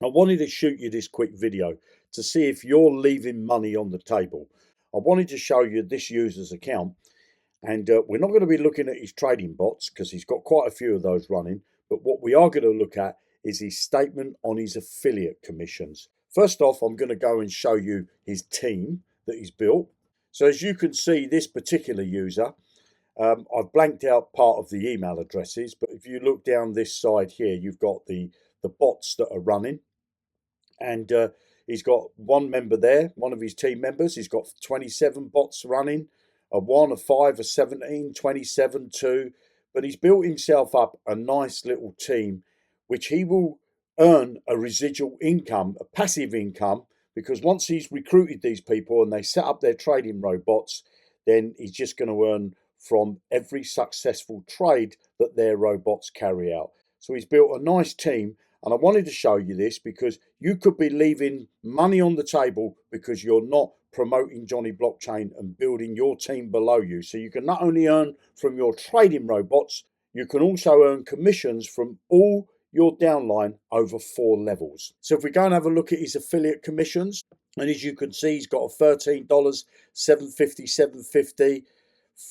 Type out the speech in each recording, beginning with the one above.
I wanted to shoot you this quick video to see if you're leaving money on the table. I wanted to show you this user's account, and we're not going to be looking at his trading bots because he's got quite a few of those running. But what we are going to look at is his statement on his affiliate commissions. First off, I'm going to go and show you his team that he's built. So as you can see, this particular user, I've blanked out part of the email addresses, but if you look down this side here, you've got the bots that are running. And he's got one member there, one of his team members. He's got 27 bots running, a 1, a 5, a 17, 27, 2. But he's built himself up a nice little team, which he will earn a residual income, a passive income, because once he's recruited these people and they set up their trading robots, then he's just going to earn from every successful trade that their robots carry out. So he's built a nice team. And I wanted to show you this because you could be leaving money on the table because you're not promoting Johnny Blockchain and building your team below you. So you can not only earn from your trading robots, you can also earn commissions from all your downline over 4 levels. So if we go and have a look at his affiliate commissions, and as you can see, he's got a $13, $7.50, $7.50,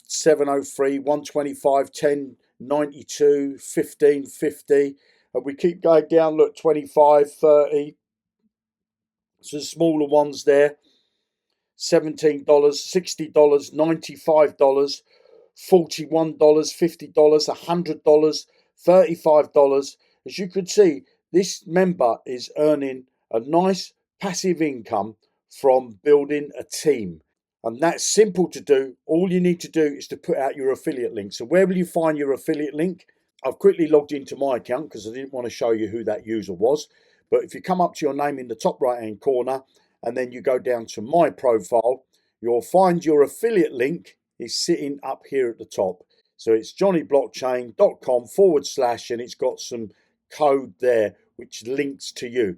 $7.03, $1.25, $10.92, $15.50. And we keep going down, look, 25, 30. So the smaller ones there. $17, $60, $95, $41, $50, $100, $35. As you can see, this member is earning a nice passive income from building a team. And that's simple to do. All you need to do is to put out your affiliate link. So where will you find your affiliate link? I've quickly logged into my account because I didn't want to show you who that user was. But if you come up to your name in the top right hand corner and then you go down to my profile, you'll find your affiliate link is sitting up here at the top. So it's johnnyblockchain.com/ and it's got some code there which links to you.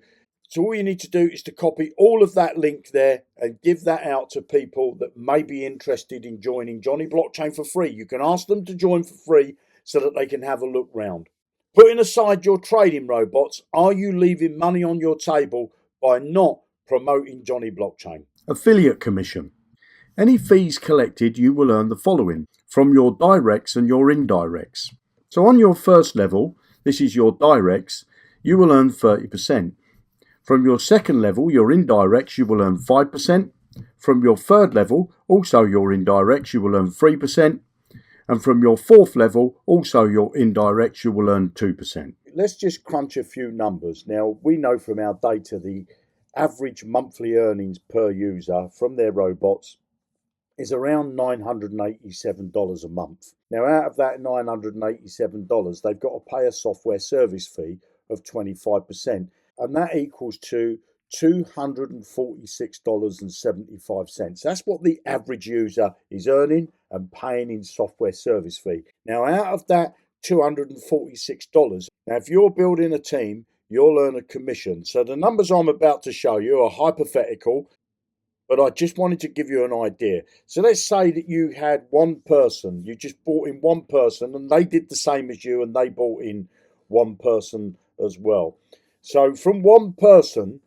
So all you need to do is to copy all of that link there and give that out to people that may be interested in joining Johnny Blockchain for free. You can ask them to join for free so that they can have a look round. Putting aside your trading robots, are you leaving money on your table by not promoting Johnny Blockchain? Affiliate commission. Any fees collected, you will earn the following from your directs and your indirects. So on your first level, this is your directs, you will earn 30%. From your second level, your indirects, you will earn 5%. From your third level, also your indirects, you will earn 3%. And from your fourth level, also your indirects, you will earn 2%. Let's just crunch a few numbers. Now, we know from our data the average monthly earnings per user from their robots is around $987 a month. Now, out of that $987, they've got to pay a software service fee of 25%, and that equals to $246.75. That's what the average user is earning and paying in software service fee. Now, out of that $246, now if you're building a team, you'll earn a commission. So the numbers I'm about to show you are hypothetical, but I just wanted to give you an idea. So let's say that you had one person, you just brought in one person and they did the same as you and they brought in one person as well. So from one person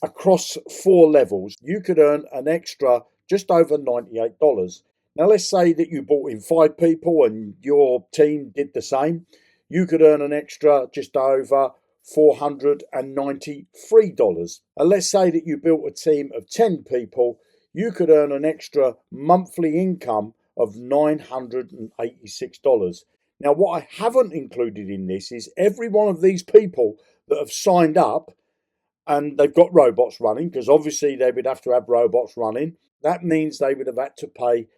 across 4 levels, you could earn an extra just over $98. Now let's say that you brought in 5 people and your team did the same. You could earn an extra just over $493. And let's say that you built a team of 10 people, you could earn an extra monthly income of $986. Now, what I haven't included in this is every one of these people that have signed up and they've got robots running, because obviously they would have to have robots running. That means they would have had to pay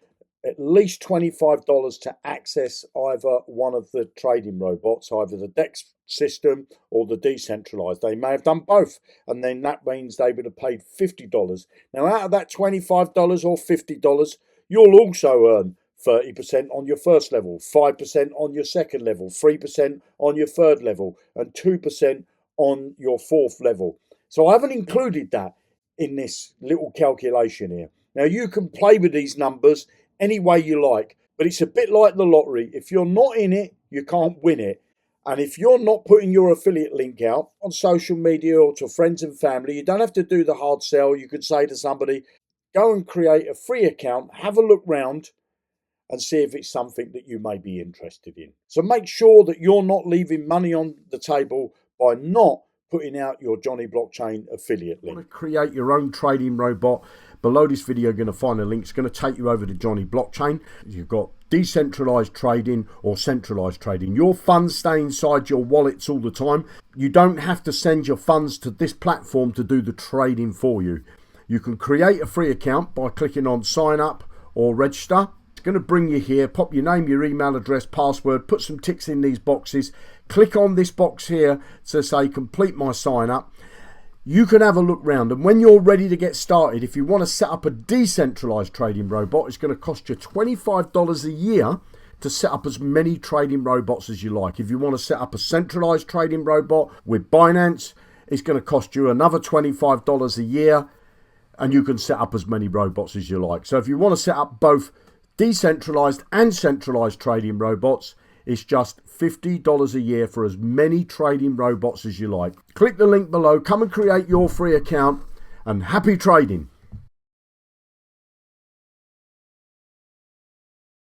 at least $25 to access either one of the trading robots, either the DEX system or the decentralized. They may have done both, and then that means they would have paid $50. Now, out of that $25 or $50, you'll also earn 30% on your first level, 5% on your second level, 3% on your third level, and 2% on your fourth level. So I haven't included that in this little calculation here. Now, you can play with these numbers any way you like, but it's a bit like the lottery. If you're not in it, you can't win it. And if you're not putting your affiliate link out on social media or to friends and family, you don't have to do the hard sell. You could say to somebody, go and create a free account, have a look round and see if it's something that you may be interested in. So make sure that you're not leaving money on the table by not putting out your Johnny Blockchain affiliate link. You want to create your own trading robot? Below this video, you're going to find a link. It's going to take you over to Johnny Blockchain. You've got decentralized trading or centralized trading. Your funds stay inside your wallets all the time. You don't have to send your funds to this platform to do the trading for you. You can create a free account by clicking on sign up or register. It's going to bring you here. Pop your name, your email address, password, put some ticks in these boxes. Click on this box here to say complete my sign up. You can have a look round, and when you're ready to get started, if you want to set up a decentralized trading robot, it's going to cost you $25 a year to set up as many trading robots as you like. If you want to set up a centralized trading robot with Binance, it's going to cost you another $25 a year, and you can set up as many robots as you like. So if you want to set up both decentralized and centralized trading robots, it's just $50 a year for as many trading robots as you like. Click the link below, come and create your free account, and happy trading.